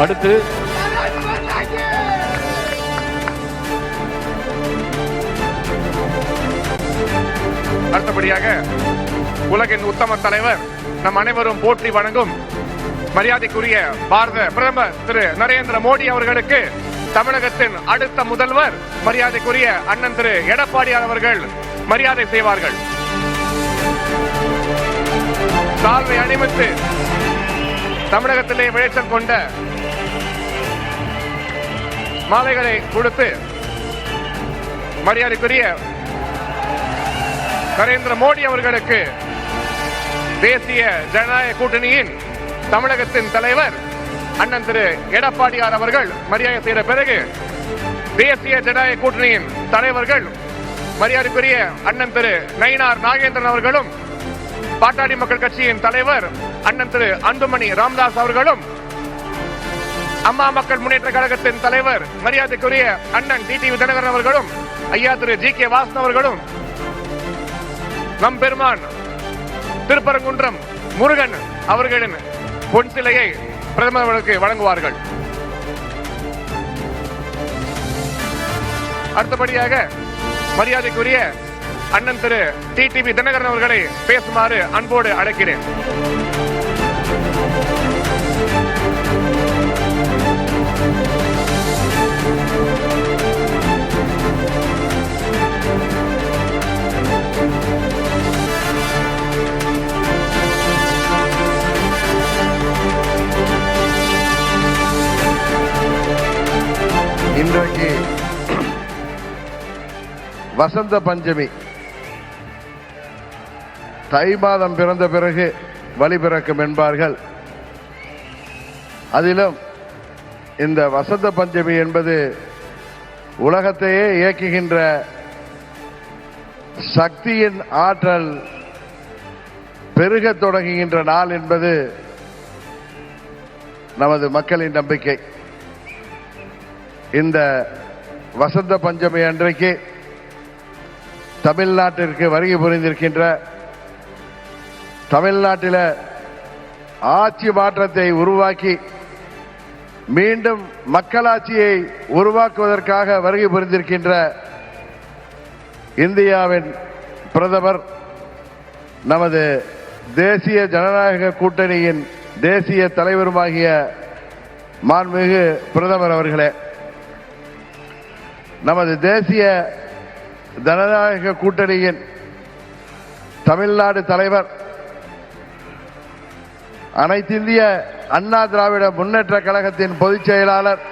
அடுத்து அடுத்தபடியாக உலகின் உத்தம தலைவர், நம் அனைவரும் போற்றி வணங்கும் மரியாதைக்குரிய பாரத பிரதமர் திரு நரேந்திர மோடி அவர்களுக்கு தமிழகத்தின் அடுத்த முதல்வர் மரியாதைக்குரிய அண்ணன் திரு எடப்பாடியார் அவர்கள் மரியாதை செய்வார்கள். சால்வை அணிவித்து தமிழகத்திலே விளைச்சல் கொண்ட மாலைகளை கொடுத்து மரியாதைக்குரிய நரேந்திர மோடி அவர்களுக்கு தேசிய ஜனநாயக கூட்டணியின் தமிழகத்தின் தலைவர் அண்ணன் திரு எடப்பாடியார் அவர்கள் மரியாதை செய்த பிறகு தேசிய ஜனநாயக கூட்டணியின் தலைவர்கள் மரியாதைக்குரிய அண்ணன் திரு நயினார் நாகேந்திரன் அவர்களும், பாட்டாளி மக்கள் கட்சியின் தலைவர் அண்ணன் திரு அன்புமணி ராமதாஸ் அவர்களும், அம்மா மக்கள் முன்னேற்ற கழகத்தின் தலைவர் மரியாதைக்குரிய அண்ணன் டிடிவி தினகரன் அவர்களும், ஐயா திரு ஜி.கே. வாசன் அவர்களும், நம் பெருமான் திருப்பரங்குன்றம் முருகன் அவர்களின் பொன் சிலையை பிரதமர் அவர்களுக்கு வழங்குவார்கள். அடுத்தபடியாக மரியாதைக்குரிய அண்ணன் திரு டிடிவி தினகரன் அவர்களை பேசுமாறு அன்போடு அழைக்கிறேன். இன்றைக்கு வசந்த பஞ்சமி. தை மாதம் பிறந்த பிறகு வழி பிறக்கும் என்பார்கள். அதிலும் இந்த வசந்த பஞ்சமி என்பது உலகத்தையே இயக்குகின்ற சக்தியின் ஆற்றல் பெருக தொடங்குகின்ற நாள் என்பது நமது மக்களின் நம்பிக்கை. இந்த வசந்த பஞ்சமி அன்றைக்கு தமிழ்நாட்டிற்கு வருகை புரிந்திருக்கின்ற, தமிழ்நாட்டில் ஆட்சி மாற்றத்தை உருவாக்கி மீண்டும் மக்களாட்சியை உருவாக்குவதற்காக வருகை புரிந்திருக்கின்ற இந்தியாவின் பிரதமர், நமது தேசிய ஜனநாயக கூட்டணியின் தேசிய தலைவருமாகிய மாண்புமிகு பிரதமர் அவர்களே, நமது தேசிய ஜனநாயக கூட்டணியின் தமிழ்நாடு தலைவர், அனைத்திந்திய அண்ணா திராவிட முன்னேற்ற கழகத்தின் பொதுச் செயலாளர்,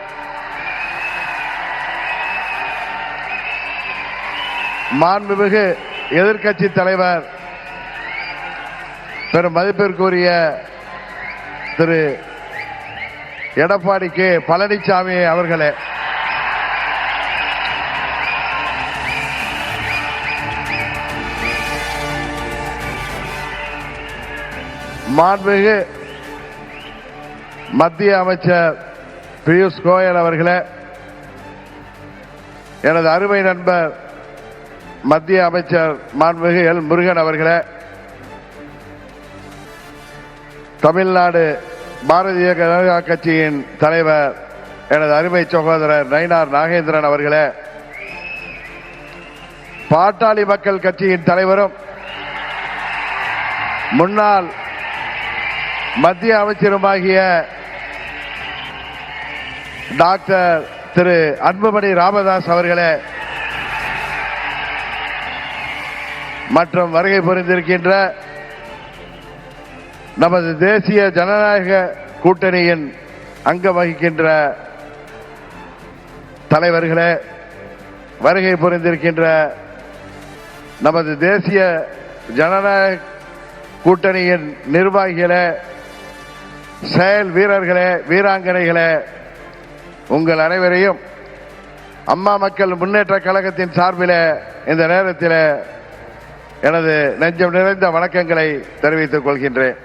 மாண்புமிகு எதிர்க்கட்சி தலைவர், பெரும் மதிப்பிற்குரிய திரு எடப்பாடி கே. பழனிசாமி அவர்களே, மாண்புமிகு மத்திய அமைச்சர் பியூஷ் கோயல் அவர்களே, எனது அருமை நண்பர் மத்திய அமைச்சர் மாண்புமிகு எல். முருகன் அவர்களே, தமிழ்நாடு பாரதிய ஜனதா கட்சியின் தலைவர் எனது அருமை சகோதரர் நயினார் நாகேந்திரன் அவர்களே, பாட்டாளி மக்கள் கட்சியின் தலைவரும் முன்னாள் மத்திய அமைச்சருமாகிய டாக்டர் திரு அன்புமணி ராமதாஸ் அவர்களே, மற்றும் வருகை புரிந்திருக்கின்ற நமது தேசிய ஜனநாயக கூட்டணியின் அங்கம் வகிக்கின்ற தலைவர்களே, வருகை புரிந்திருக்கின்ற நமது தேசிய ஜனநாயக கூட்டணியின் நிர்வாகிகளே, செயல் வீரர்களே, வீராங்கனைகளே, உங்கள் அனைவரையும் அம்மா மக்கள் முன்னேற்ற கழகத்தின் சார்பில் இந்த நேரத்தில் எனது நெஞ்சம் நிறைந்த வணக்கங்களை தெரிவித்துக் கொள்கின்றேன்.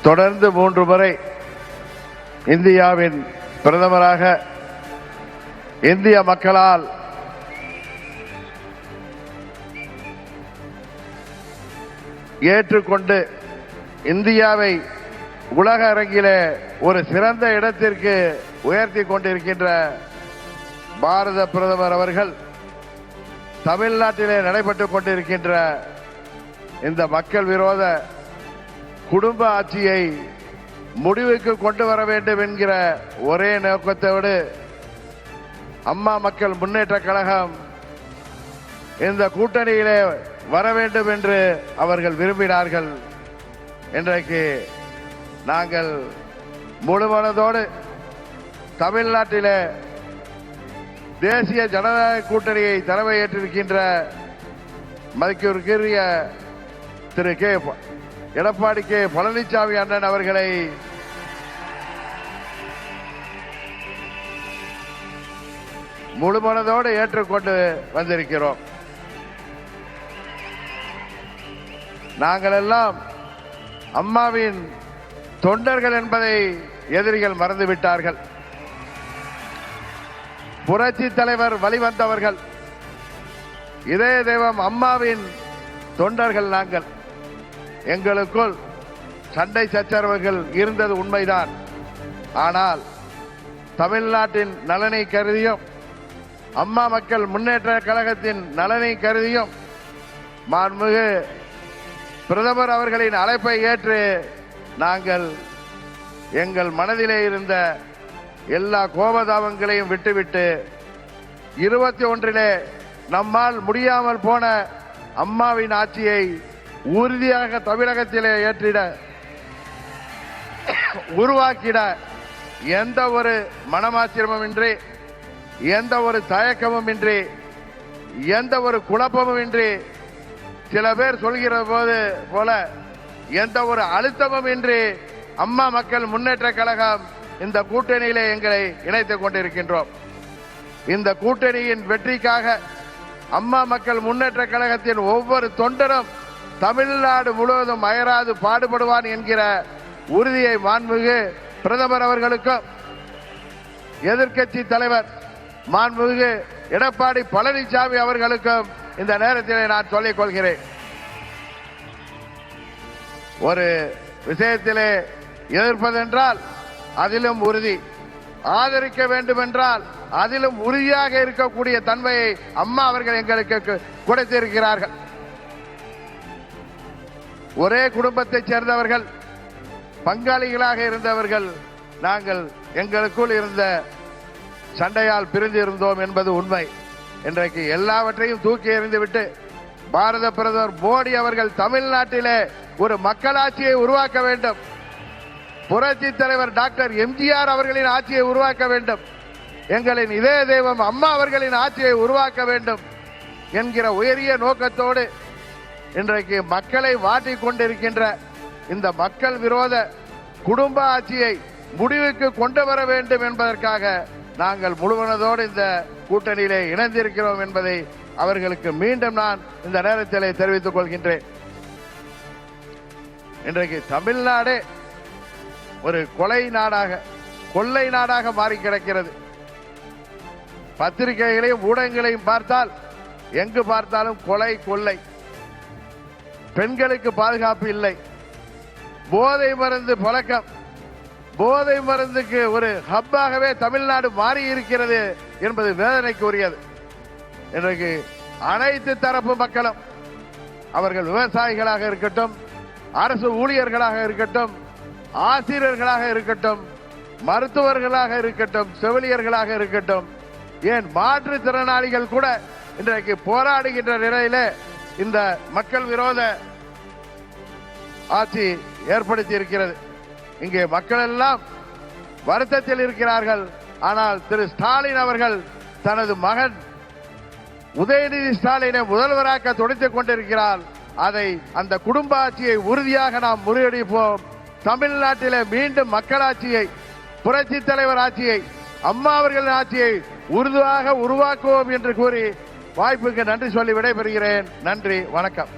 தொடர்ந்து 3 முறை இந்தியாவின் பிரதமராக இந்திய மக்களால் ஏற்றுக்கொண்டு இந்தியாவை உலக அரங்கிலே ஒரு சிறந்த இடத்திற்கு உயர்த்தி கொண்டிருக்கின்ற பாரத பிரதமர் அவர்கள் தமிழ்நாட்டிலே நடைபெற்றுக் கொண்டிருக்கின்ற இந்த மக்கள் விரோத குடும்ப ஆட்சியை முடிவுக்கு கொண்டு வர வேண்டும் என்கிற ஒரே நோக்கத்தோடு அம்மா மக்கள் முன்னேற்ற கழகம் இந்த கூட்டணியிலே வர வேண்டும் என்று அவர்கள் விரும்பினார்கள். இன்றைக்கு நாங்கள் முழுமனதோடு தமிழ்நாட்டிலே தேசிய ஜனநாயக கூட்டணியை தலைமையேற்றிருக்கின்ற மதிப்பிற்குரிய திரு எடப்பாடி கே பழனிசாமி அண்ணன் அவர்களை முழுமனதோடு ஏற்றுக்கொண்டு வந்திருக்கிறோம். நாங்கள் எல்லாம் அம்மாவின் தொண்டர்கள் என்பதை எதிரிகள் மறந்துவிட்டார்கள். புரட்சி தலைவர் வழிவந்தவர்கள், இதய தெய்வம் அம்மாவின் தொண்டர்கள் நாங்கள். எங்களுக்குள் சண்டை சச்சரவுகள் இருந்தது உண்மைதான். ஆனால் தமிழ்நாட்டின் நலனை கருதியும் அம்மா மக்கள் முன்னேற்ற கழகத்தின் நலனை கருதியும் மாண்புமிகு பிரதமர் அவர்களின் அழைப்பை ஏற்று நாங்கள் எங்கள் மனதிலே இருந்த எல்லா கோபதாபங்களையும் விட்டுவிட்டு 21 நம்மால் முடியாமல் போன அம்மாவின் ஆட்சியை உறுதியாக தமிழகத்திலே ஏற்றிட உருவாக்கிட எந்த ஒரு மனமாச்சரியமும் இன்றி, எந்த ஒரு தயக்கமும் இன்றி, எந்த ஒரு குழப்பமும் இன்றி, சில பேர் சொல்கிற போல எந்த ஒரு அழுத்தமும் இன்றி அம்மா மக்கள் முன்னேற்ற கழகம் இந்த கூட்டணியிலே எங்களை இணைத்துக் கொண்டிருக்கின்றோம். இந்த கூட்டணியின் வெற்றிக்காக அம்மா மக்கள் முன்னேற்ற கழகத்தின் ஒவ்வொரு தொண்டரும் தமிழ்நாடு முழுவதும் அயராது பாடுபடுவான் என்கிற உறுதியை மாண்புமிகு பிரதமர் அவர்களுக்கும் எதிர்க்கட்சி தலைவர் மாண்புமிகு எடப்பாடி பழனிசாமி அவர்களுக்கும் இந்த நேரத்திலே நான் சொல்லிக் கொள்கிறேன். ஒரு விஷயத்திலே எதிர்ப்பதென்றால் அதிலும் உறுதி, ஆதரிக்க வேண்டும் என்றால் அதிலும் உறுதியாக இருக்கக்கூடிய தன்மையை அம்மா அவர்கள் எங்களுக்கு கொடுத்திருக்கிறார்கள். ஒரே குடும்பத்தைச் சேர்ந்தவர்கள், பங்காளிகளாக இருந்தவர்கள் நாங்கள். எங்களுக்குள் இருந்த சண்டையால் பிரிந்து இருந்தோம் என்பது உண்மை. இன்றைக்கு எல்லாவற்றையும் தூக்கி எறிந்துவிட்டு பாரத பிரதமர் மோடி அவர்கள் தமிழ்நாட்டிலே ஒரு மக்களாட்சியை உருவாக்க வேண்டும், புரட்சி தலைவர் டாக்டர் எம்ஜிஆர் அவர்களின் ஆட்சியை உருவாக்க வேண்டும், எங்களின் இதய தெய்வம் அம்மா அவர்களின் ஆட்சியை உருவாக்க வேண்டும் என்கிற உயரிய நோக்கத்தோடு இன்றைக்கு மக்களை வாட்டிக் கொண்டிருக்கின்ற இந்த மக்கள் விரோத குடும்ப ஆட்சியை முடிவுக்கு கொண்டு வர வேண்டும் என்பதற்காக நாங்கள் முழுவனதோடு இந்த கூட்டணியிலே இணைந்திருக்கிறோம் என்பதை அவர்களுக்கு மீண்டும் நான் இந்த நேரத்திலே தெரிவித்துக் கொள்கின்றேன். இன்றைக்கு தமிழ்நாடே ஒரு கொலை நாடாக, கொள்ளை நாடாக மாறி கிடக்கிறது. பத்திரிகைகளையும் ஊடகங்களையும் பார்த்தால் எங்கு பார்த்தாலும் கொலை, கொள்ளை, பெண்களுக்கு பாதுகாப்பு இல்லை, போதை மருந்து பழக்கம், போதை மருந்துக்கு ஒரு ஹப்பாகவே தமிழ்நாடு மாறி இருக்கிறது என்பது வேதனைக்கு உரியது. இன்றைக்கு அனைத்து தரப்பு மக்களும், அவர்கள் விவசாயிகளாக இருக்கட்டும், அரசு ஊழியர்களாக இருக்கட்டும், ஆசிரியர்களாக இருக்கட்டும், மருத்துவர்களாக இருக்கட்டும், செவிலியர்களாக இருக்கட்டும், ஏன் மாற்றுத்திறனாளிகள் கூட இன்றைக்கு போராடுகின்ற நிலையிலே இந்த மக்கள் விரோத ஆட்சி ஏற்படுத்தி இருக்கிறது. இங்கே மக்கள் எல்லாம் வருத்தத்தில் இருக்கிறார்கள். ஆனால் திரு ஸ்டாலின் அவர்கள் தனது மகன் உதயநிதி ஸ்டாலினை முதல்வராக்க துடித்துக் கொண்டிருக்கிறார். அதை அந்த குடும்ப ஆட்சியை உறுதியாக நாம் முறியடிப்போம். தமிழ்நாட்டிலே மீண்டும் மக்களாட்சியை, புரட்சி தலைவர் ஆட்சியை, அம்மா அவர்களின் ஆட்சியை உறுதியாக உருவாக்குவோம் என்று கூறி வாய்ப்புக்கு நன்றி சொல்லி விடைபெறுகிறேன். நன்றி, வணக்கம்.